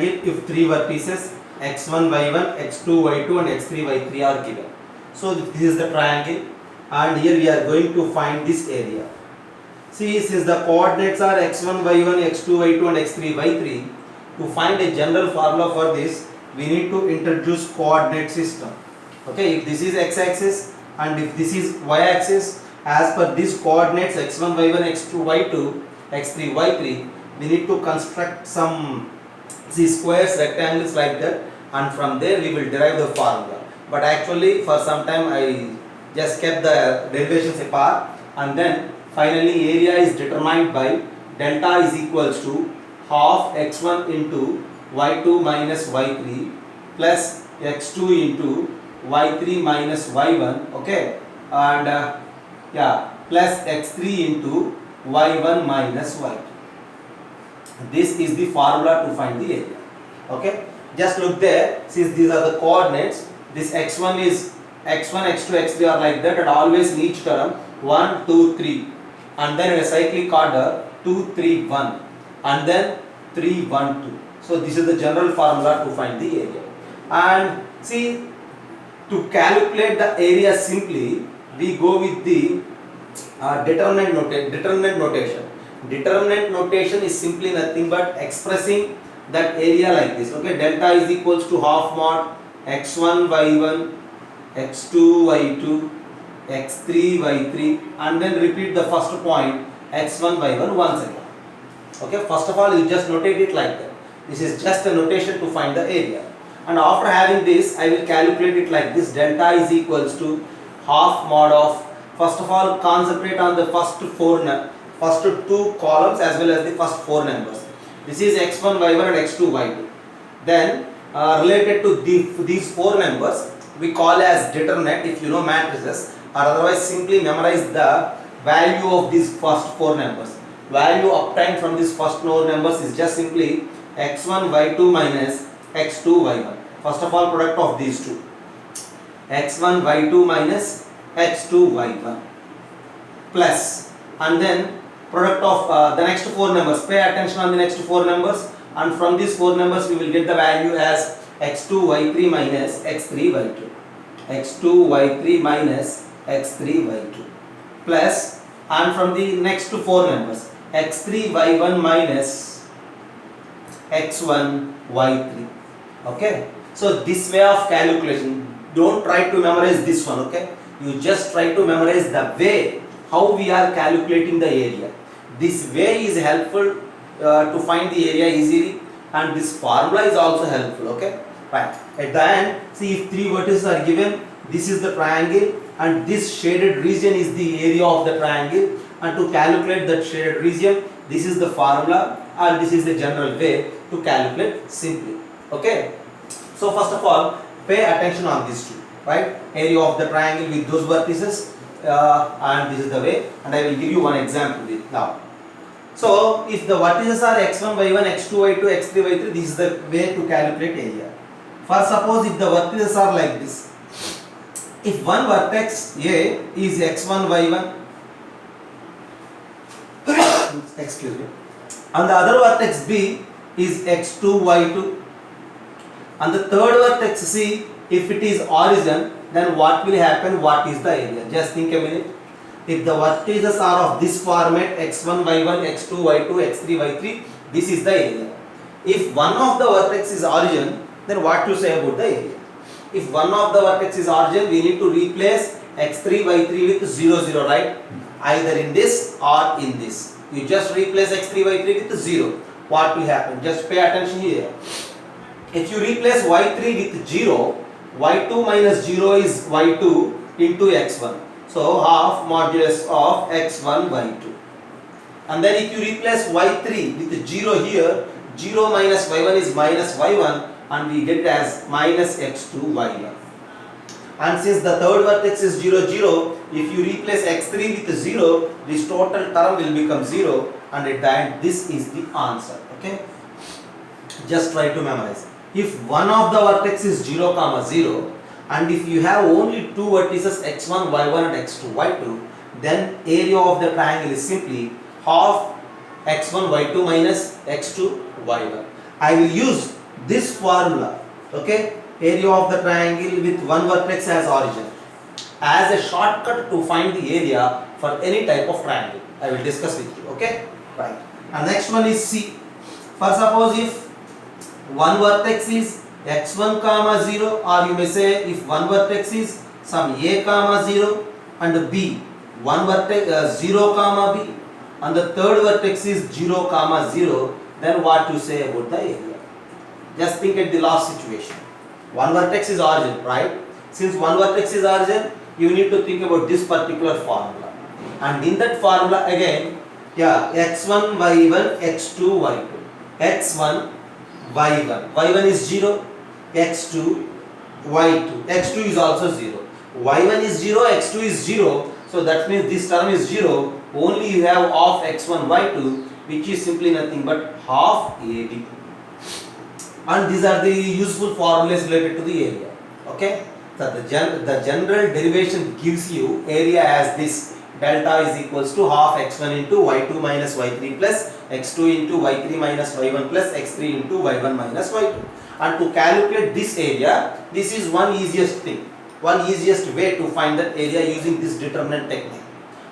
if three vertices x1, y1, x2, y2 and x3, y3 are given. So this is the triangle and here we are going to find this area. See, since the coordinates are x1, y1, x2, y2 and x3, y3, to find a general formula for this, we need to introduce coordinate system. Okay, if this is x-axis and if this is y-axis, as per these coordinates x1, y1, x2, y2, x3, y3, we need to construct some squares, rectangles like that, and from there we will derive the formula. But actually for some time I just kept the derivations apart, and then finally area is determined by delta is equals to half x1 into y2 minus y3 plus x2 into y3 minus y1, okay, and plus x3 into y1 minus y2. This is the formula to find the area. Okay, just look there. Since these are the coordinates, this x1 is x1, x2, x3 are like that, and always in each term 1, 2, 3, and then in a cyclic order 2, 3, 1, and then 3, 1, 2. So this is the general formula to find the area. And see, to calculate the area simply, we go with the determinant notation. Determinant notation is simply nothing but expressing that area like this. Okay, delta is equals to half mod x1 y1, x2 y2, x3 y3, and then repeat the first point x1 y1 once again. Okay, first of all you just notate it like that. This is just a notation to find the area. And after having this, I will calculate it like this. Delta is equals to half mod of, first of all concentrate on the first two columns as well as the first four numbers. This is x1, y1 and x2, y2. Then related to these four numbers, we call as determinant if you know matrices, or otherwise simply memorize the value of these first four numbers. Value obtained from these first four numbers is just simply x1, y2 minus x2, y1. First of all, product of these two, x1, y2 minus x2, y1, plus, and then product of the next four numbers. Pay attention on the next four numbers, and from these four numbers we will get the value as x2, y3 minus x3, y2, x2, y3 minus x3, y2, plus, and from the next four numbers x3, y1 minus x1, y3. Okay, so this way of calculation, don't try to memorize this one. Okay, you just try to memorize the way how we are calculating the area. This way is helpful to find the area easily, and this formula is also helpful. Okay, right. At the end, see, if three vertices are given, this is the triangle and this shaded region is the area of the triangle, and to calculate that shaded region, this is the formula and this is the general way to calculate simply. Okay, so first of all, pay attention on these two, right? Area of the triangle with those vertices, and this is the way, and I will give you one example with now. So if the vertices are x1, y1, x2, y2, x3, y3, this is the way to calculate area. First, suppose if the vertices are like this, if one vertex A is x1, y1, excuse me, and the other vertex B is x2, y2, and the third vertex C, if it is origin, then what will happen? What is the area? Just think a minute. If the vertices are of this format x1, y1, x2, y2, x3, y3, this is the area. If one of the vertex is origin, then what to say about the area? If one of the vertex is origin, we need to replace x3, y3 with 0, 0, right? Either in this or in this. You just replace x3, y3 with 0. What will happen? Just pay attention here. If you replace y3 with 0, y2 minus 0 is y2 into x1. So half modulus of x1, y2. And then if you replace y3 with 0 here, 0 minus y1 is minus y1, and we get it as minus x2, y1. And since the third vertex is 0, 0, if you replace x3 with 0, this total term will become 0, and at the end this is the answer. Okay, just try to memorize. If one of the vertex is 0, 0, and if you have only two vertices x1, y1 and x2, y2, then area of the triangle is simply half x1, y2 minus x2, y1. I will use this formula, okay, area of the triangle with one vertex as origin, as a shortcut to find the area for any type of triangle. I will discuss with you, okay? Right. And next one is C. For suppose if one vertex is x1 comma 0, or you may say if one vertex is some a comma 0 and b, one vertex 0 comma b, and the third vertex is 0 comma 0, then what to say about the area? Just think at the last situation. One vertex is origin, right? Since one vertex is origin, you need to think about this particular formula. And in that formula again, yeah, x1, y1, x2, y2. x1, y1. y1 is 0, x2, y2. x2 is also 0. y1 is 0, x2 is 0. So that means this term is 0. Only you have half x1, y2, which is simply nothing but half AB. And these are the useful formulas related to the area. Okay? So the general derivation gives you area as this. Delta is equals to half x1 into y2 minus y3 plus x2 into y3 minus y1 plus x3 into y1 minus y2. And to calculate this area, this is one easiest thing, one easiest way to find that area using this determinant technique.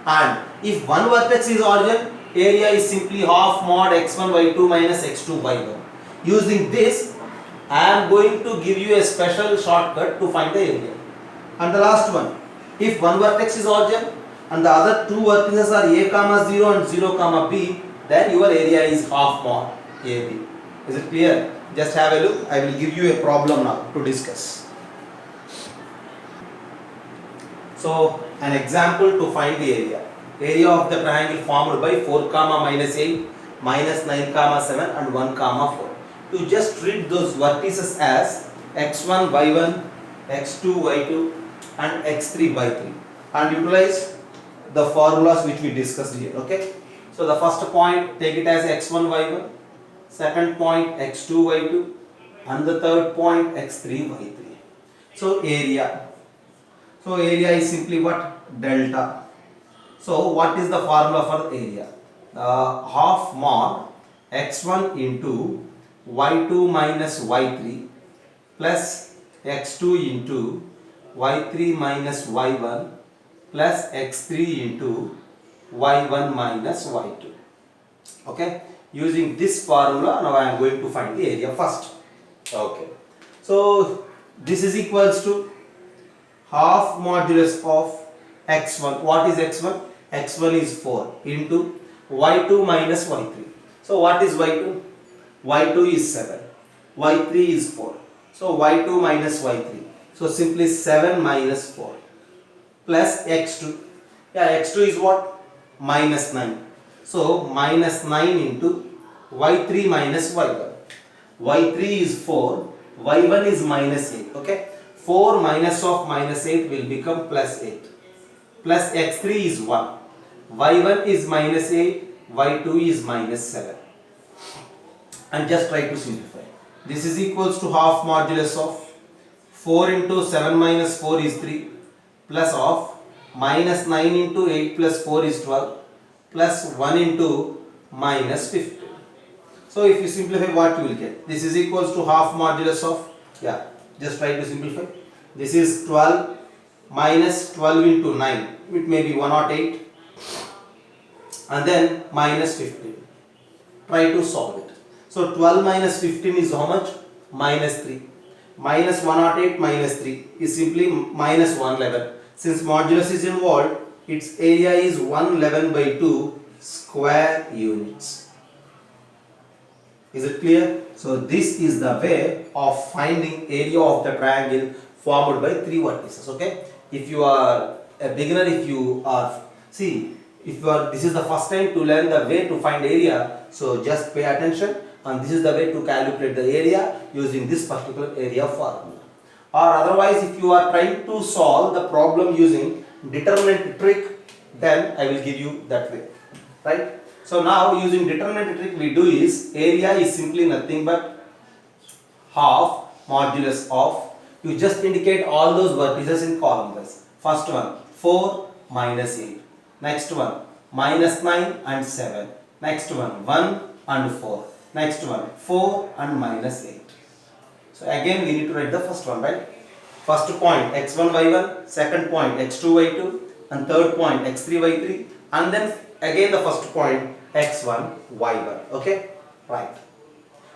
And if one vertex is origin, area is simply half mod x1 y2 minus x2 y1. Using this, I am going to give you a special shortcut to find the area. And the last one, if one vertex is origin and the other two vertices are a comma 0 and 0 comma b, then your area is half mod AB. Is it clear? Just have a look. I will give you a problem now to discuss. So an example to find the area. Area of the triangle formed by 4 comma minus 8, minus 9 comma 7 and 1 comma 4. You just treat those vertices as x1, y1, x2, y2 and x3, y3 and utilize the formulas which we discussed here. Okay. So the first point, take it as x1, y1, second point x2, y2 and the third point x3, y3. So area. So area is simply what? Delta. So what is the formula for area? Half mod x1 into y2 minus y3 plus x2 into y3 minus y1 plus x3 into y1 minus y2. Okay. Using this formula, now I am going to find the area first. Okay. So this is equals to half modulus of x1. What is x1? x1 is 4 into y2 minus y3. So what is y2? y2 is 7. y3 is 4. So y2 minus y3. So simply 7 minus 4 plus x2. Yeah, x2 is what? Minus 9. So minus 9 into y3 minus y1. y3 is 4. y1 is minus 8. Okay. 4 minus of minus 8 will become plus 8. Plus x3 is 1. y1 is minus 8. y2 is minus 7. And just try to simplify. This is equals to half modulus of 4 into 7 minus 4 is 3 plus of minus 9 into 8 plus 4 is 12 plus 1 into minus 15. So if you simplify, what you will get? This is equals to half modulus of, yeah, just try to simplify. This is 12 minus 12 into 9, it may be 108 and then minus 15. Try to solve it. So 12 minus 15 is how much? Minus 3. Minus 108 minus 3 is simply minus 111. Since modulus is involved, its area is 111 by 2 square units. Is it clear? So this is the way of finding area of the triangle formed by 3 vertices. Okay. If you are a beginner, if you are, see, if you are, this is the first time to learn the way to find area, so just pay attention, and this is the way to calculate the area using this particular area formula. Or otherwise, if you are trying to solve the problem using determinant trick, then I will give you that way, right? So now using determinant trick we do is, area is simply nothing but half modulus of, you just indicate all those vertices in column wise. First one 4 minus 8, next one minus 9 and 7, next one 1 and 4, next one 4 and minus 8. So again we need to write the first one, right? First point x1 y1, second point x2 y2, and third point x3 y3, and then again the first point x1 y1. Okay, right.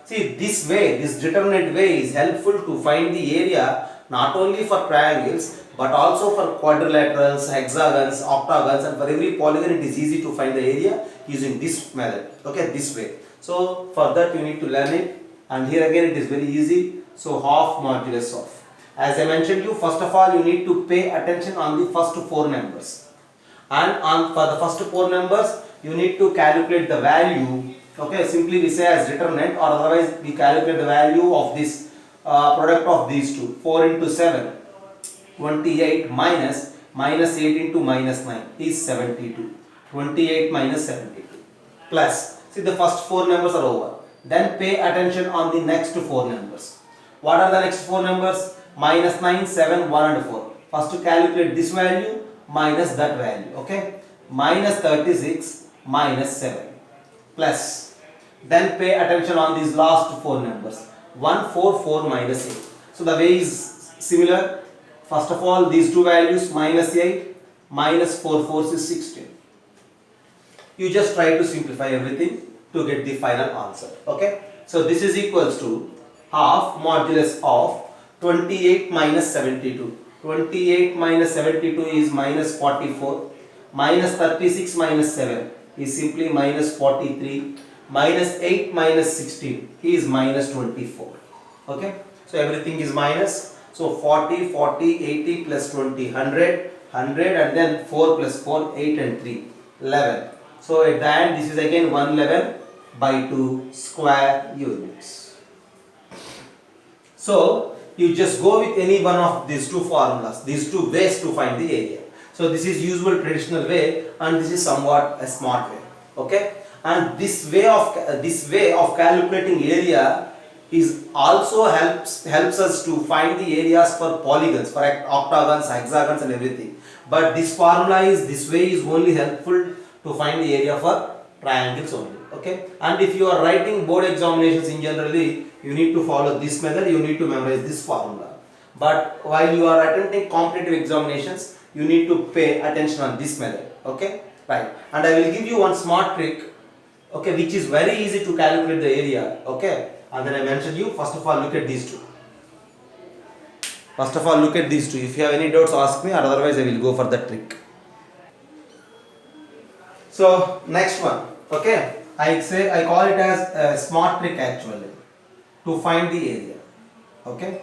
See, this way, this determinate way is helpful to find the area not only for triangles but also for quadrilaterals, hexagons, octagons, and for every polygon it is easy to find the area using this method. Okay, this way. So for that you need to learn it, and here again it is very easy. So half modulus of. As I mentioned you, first of all you need to pay attention on the first four numbers, and for the first four numbers you need to calculate the value. Okay, simply we say as determinant, or otherwise we calculate the value of this product of these two. 4 into 7, 28, minus 8 into minus 9 is 72. 28 minus 72 plus. See, the first four numbers are over. Then pay attention on the next four numbers. What are the next four numbers? Minus 9, 7, 1 and 4. First to calculate this value minus that value. Okay, minus 36 minus 7 plus. Then pay attention on these last four numbers. 1, 4, 4 minus 8. So the way is similar. First of all, these two values minus 8 minus 4 4 is 16. You just try to simplify everything to get the final answer. Okay. So this is equals to half modulus of 28 minus 72. 28 minus 72 is minus 44. Minus 36 minus 7 is simply minus 43. Minus 8 minus 16 is minus 24. Okay. So everything is minus. So 40, 40, 80 plus 20, 100, 100, and then 4 plus 4, 8 and 3, 11. So at the end this is again 111 by 2 square units. So you just go with any one of these two formulas, these two ways to find the area. So this is usual traditional way, and this is somewhat a smart way. Okay, and this way of calculating area is also helps us to find the areas for polygons, for octagons, hexagons and everything. But this way is only helpful to find the area for triangles only. Okay, and if you are writing board examinations in generally, you need to follow this method, you need to memorize this formula. But while you are attending competitive examinations, you need to pay attention on this method. Okay, right. And I will give you one smart trick, okay, which is very easy to calculate the area. Okay, and then I mentioned you, first of all look at these two. First of all look at these two. If you have any doubts ask me, or otherwise I will go for the trick. So next one, okay, I call it as a smart trick actually to find the area. Okay,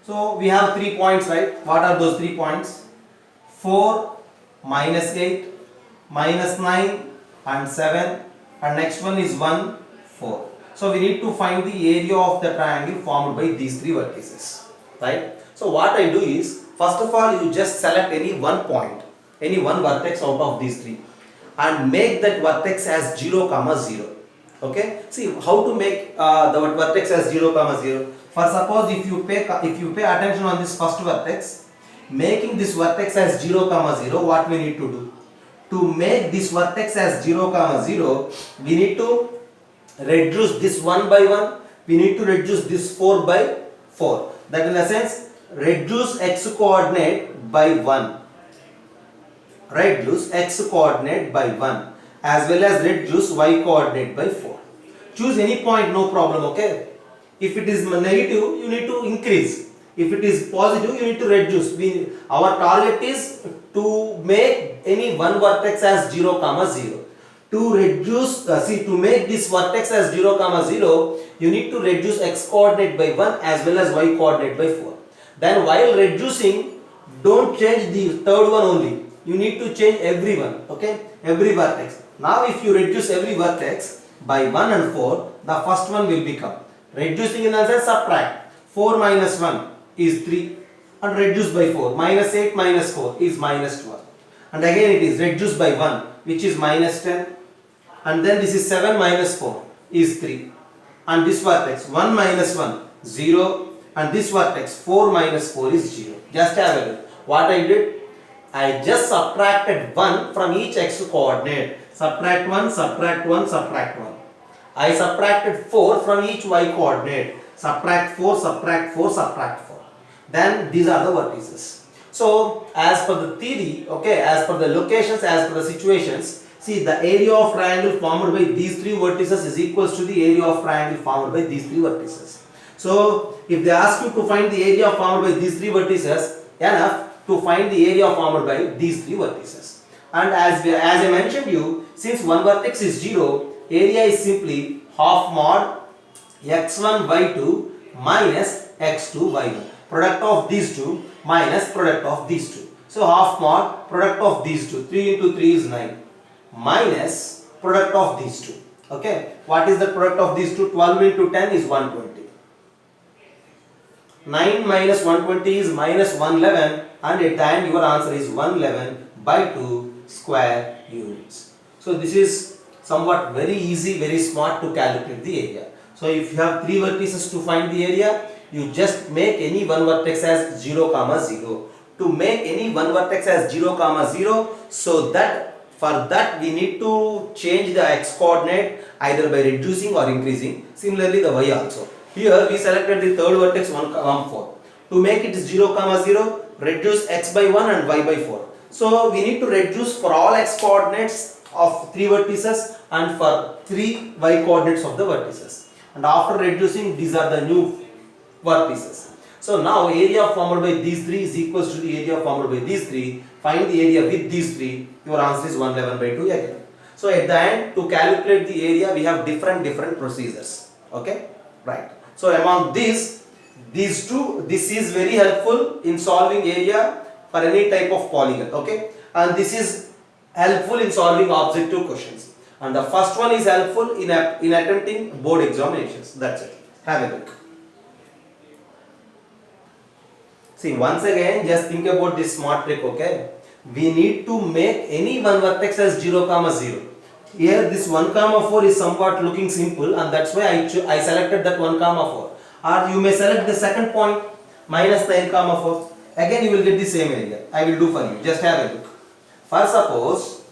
so we have 3 points, right? What are those 3 points? 4, minus 8, minus 9 and 7, and next one is 1, 4. So we need to find the area of the triangle formed by these 3 vertices, right? So what I do is, first of all you just select any one point, any one vertex out of these 3 and make that vertex as 0, 0. Okay, see how to make the vertex as 0, 0. For suppose if you pay attention on this first vertex, making this vertex as 0, 0, what we need to do? To make this vertex as 0, 0, we need to reduce this 1 by 1, we need to reduce this 4 by 4. That in a sense, reduce x coordinate by 1. Reduce x coordinate by 1 as well as reduce y coordinate by 4. Choose any point, no problem, okay? If it is negative, you need to increase. If it is positive, you need to reduce. Our target is to make any one vertex as 0, 0. To reduce, to make this vertex as 0, 0, you need to reduce x coordinate by 1 as well as y coordinate by 4. Then while reducing, don't change the third one only. You need to change every one, okay? Every vertex. Now if you reduce every vertex by 1 and 4, the first one will become. Reducing in the sense subtract. 4 minus 1 is 3 and reduced by 4. Minus 8 minus 4 is minus 12. And again it is reduced by 1, which is minus 10. And then this is 7 minus 4 is 3. And this vertex 1 minus 1, 0. And this vertex 4 minus 4 is 0. Just have a look. What I did? I just subtracted 1 from each x coordinate. Subtract 1, subtract 1, subtract 1. I subtracted 4 from each y coordinate. subtract 4, subtract 4, subtract 4. Then these are the vertices. So as per the theory, okay, as per the locations, as per the situations, see the area of triangle formed by these three vertices is equals to the area of triangle formed by these three vertices. So if they ask you to find the area formed by these three vertices, enough to find the area formed by these three vertices. And as I mentioned you, since one vertex is 0, area is simply half mod x1 y2 minus x2 y1. Product of these two minus product of these two. So half mod product of these two. 3 into 3 is 9 minus product of these two. Okay. What is the product of these two? 12 into 10 is 120. 9 minus 120 is minus 111, and at the end your answer is 111 by 2 square units. So this is somewhat very easy, very smart to calculate the area. So if you have three vertices to find the area, you just make any one vertex as 0, 0. To make any one vertex as 0, 0, so that for that we need to change the x coordinate either by reducing or increasing. Similarly the y also. Here we selected the third vertex 1, 4. To make it 0, 0, reduce x by 1 and y by 4. So we need to reduce for all x coordinates of three vertices and for three y coordinates of the vertices. And after reducing, these are the new vertices. So now area formed by these three is equals to the area formed by these three. Find the area with these three. Your answer is 111 by 2 again. So at the end, to calculate the area, we have different procedures. Okay, right. So among these two, this is very helpful in solving area for any type of polygon. Okay, and this is helpful in solving objective questions. And the first one is helpful in attempting board examinations. That's it. Have a look. See, once again, just think about this smart trick, okay? We need to make any one vertex as 0, 0. Here, this 1, 4 is somewhat looking simple, and that's why I selected that 1, 4. Or you may select the second point, minus 9, 4. Again, you will get the same area. I will do for you. Just have a look. First, suppose,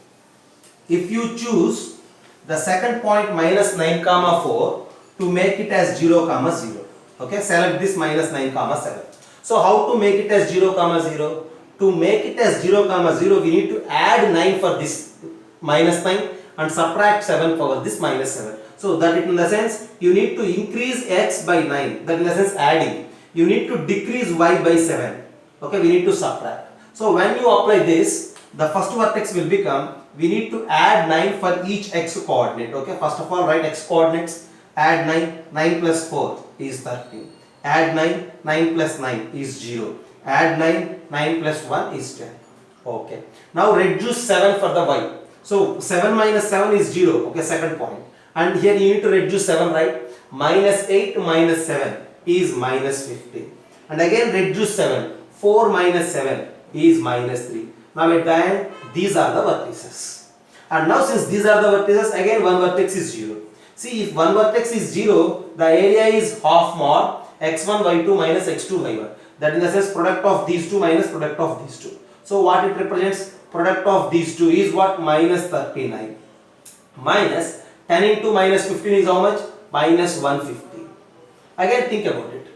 if you choose the second point minus 9, 4 to make it as 0, 0. Okay, select this minus 9, 7. So how to make it as 0, 0? To make it as 0, 0, we need to add 9 for this minus 9 and subtract 7 for this minus 7. So that in the sense, you need to increase x by 9. That in the sense adding. You need to decrease y by 7. Okay, we need to subtract. So when you apply this, the first vertex will become, we need to add 9 for each x coordinate. Okay, first of all write x coordinates, add 9, 9 plus 4 is 13. Add 9, 9 plus 9 is 0. Add 9, 9 plus 1 is 10. Okay. Now reduce 7 for the y. So 7 minus 7 is 0. Okay, second point. And here you need to reduce 7, right? Minus 8 minus 7 is minus 15. And again reduce 7. 4 minus 7 is minus 3. Now at the end, these are the vertices. And now since these are the vertices, again one vertex is 0. See, if one vertex is 0, the area is half mod x1 y2 minus x2 y1. That in the sense product of these two minus product of these two. So what it represents? Product of these two is what? Minus 39. Minus 10 into minus 15 is how much? Minus 150. Again think about it.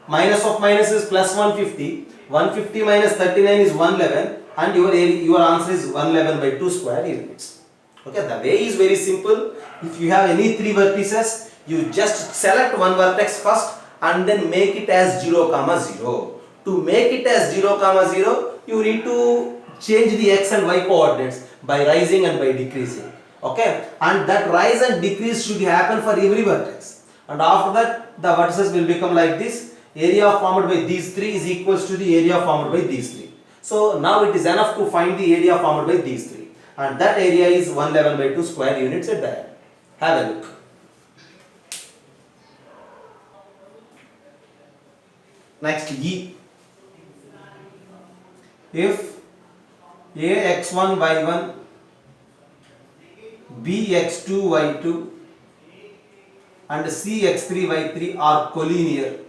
Minus of minus is plus 150. 150 minus 39 is 111, and your answer is 111 by 2 square units. Okay, the way is very simple. If you have any three vertices, you just select one vertex first and then make it as 0, 0. To make it as 0, 0, you need to change the x and y coordinates by rising and by decreasing. Okay, and that rise and decrease should happen for every vertex. And after that, the vertices will become like this. Area formed by these three is equals to the area formed by these three. So now it is enough to find the area formed by these three. And that area is 111 by 2 square units at the end. Have a look. Next, E. If A x1 y1, B x2 y2 and C x3 y3 are collinear.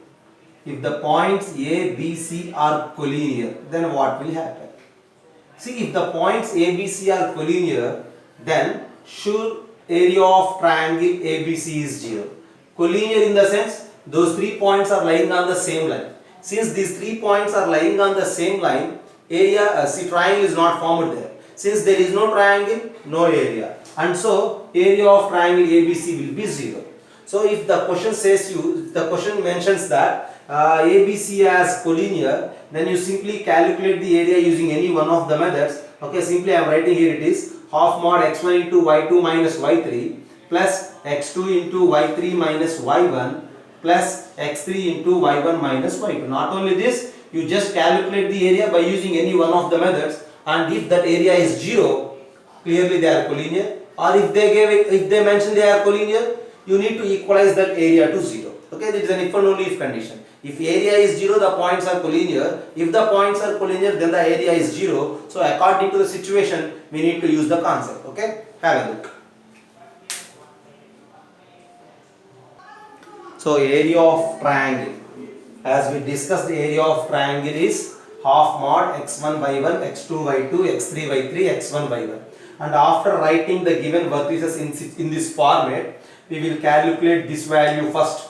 If the points A, B, C are collinear, then what will happen? See, if the points A, B, C are collinear, then sure area of triangle ABC is 0. Collinear in the sense, those 3 points are lying on the same line. Since these 3 points are lying on the same line, area, see, triangle is not formed there. Since there is no triangle, no area, and so area of triangle ABC will be 0. So if the question says you, the question mentions that ABC as collinear, then you simply calculate the area using any one of the methods. Okay, simply I am writing here, it is half mod x1 into y2 minus y3 plus x2 into y3 minus y1 plus x3 into y1 minus y2. Not only this, you just calculate the area by using any one of the methods, and if that area is 0, clearly they are collinear, or if they mention they are collinear, you need to equalize that area to 0. Okay, this is an if and only if condition. If area is 0, the points are collinear. If the points are collinear, then the area is 0. So according to the situation, we need to use the concept. Okay, have a look. So area of triangle, as we discussed, the area of triangle is half mod x1 y1 x2 y2 x3 y3 x1 y1, and after writing the given vertices in this format, we will calculate this value first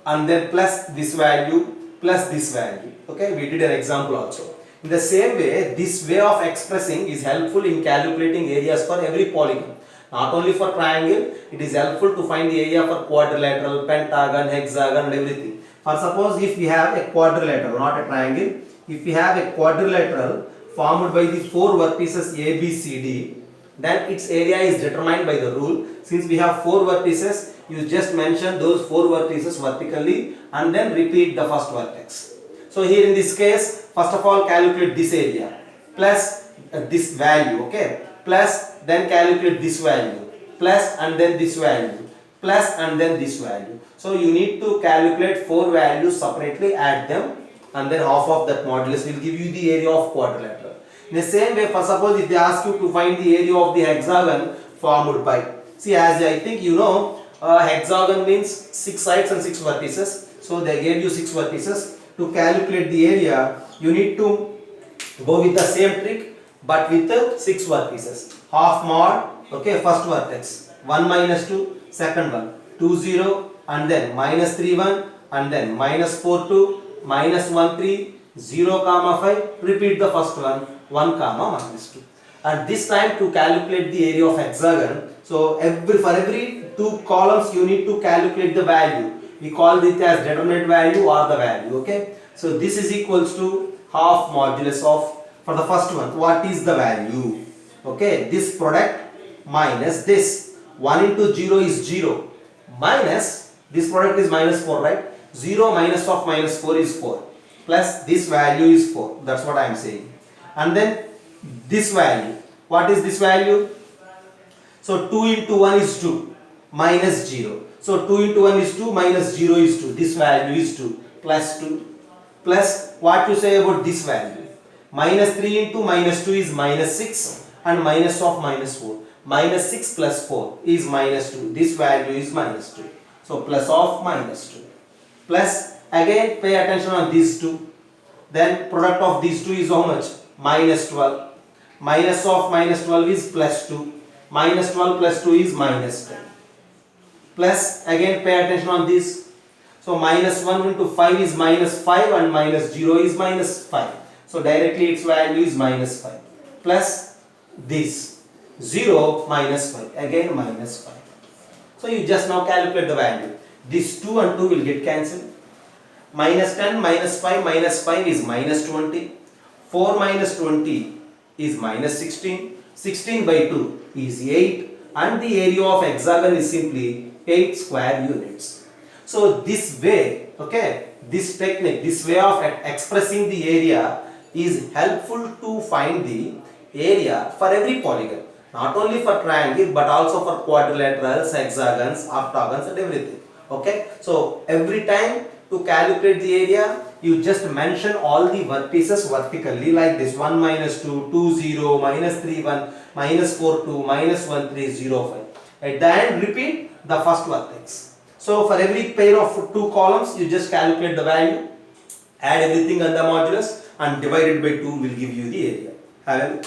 and then plus this value plus this value. Okay, we did an example also. In the same way, this way of expressing is helpful in calculating areas for every polygon. Not only for triangle, it is helpful to find the area for quadrilateral, pentagon, hexagon and everything. For suppose if we have a quadrilateral, not a triangle, if we have a quadrilateral formed by the 4 vertices A, B, C, D, then its area is determined by the rule. Since we have 4 vertices, you just mention those 4 vertices vertically and then repeat the first vertex. So here in this case, first of all calculate this area plus this value, okay, plus then calculate this value plus and then this value plus and then this value. So you need to calculate 4 values separately, add them, and then half of that modulus will give you the area of quadrilateral. In the same way, for suppose if they ask you to find the area of the hexagon formed by, see, as I think you know, hexagon means 6 sides and 6 vertices. So they gave you 6 vertices. To calculate the area, you need to go with the same trick but with the 6 vertices. Half mod, okay, first vertex, 1 minus 2, second one, 2 0, and then minus 3 1, and then minus 4 2, minus 1 3, 0 comma 5, repeat the first one, 1 comma minus 2. And this time to calculate the area of hexagon, so for every 2 columns you need to calculate the value. We call it as determinate value or the value. Okay, so this is equals to half modulus of, for the first one, what is the value? Okay, this product minus this 1 into 0 is 0 minus this product is minus 4, right? 0 minus of minus 4 is 4 plus this value is 4. That's what I am saying. And then this value, what is this value? So 2 into 1 is 2 minus 0. So 2 into 1 is 2 minus 0 is 2. This value is 2 plus 2 plus what you say about this value? Minus 3 into minus 2 is minus 6 and minus of minus 4. Minus 6 plus 4 is minus 2. This value is minus 2. So plus of minus 2. Plus again pay attention on these two. Then product of these two is how much? Minus 12. Minus of minus 12 is plus 2. Minus 12 plus 2 is minus 10. Plus again pay attention on this. So minus 1 into 5 is minus 5 and minus 0 is minus 5. So directly its value is minus 5. Plus this 0 minus 5. Again minus 5. So you just now calculate the value. This 2 and 2 will get cancelled. Minus 10 minus 5 is minus 20. 4 minus 20 is minus 16. 16 by 2 is 8. And the area of hexagon is simply 8 square units. So this way, okay, this technique, this way of expressing the area is helpful to find the area for every polygon. Not only for triangle but also for quadrilaterals, hexagons, octagons and everything. Okay, so every time to calculate the area, you just mention all the vertices vertically like this: 1 minus 2, 2 0, minus 3 1, minus 4 2, minus 1 3, 0 5. At the end, repeat the first vertex. So for every pair of 2 columns, you just calculate the value, add everything on the modulus and divide it by 2 will give you the area. Have a look.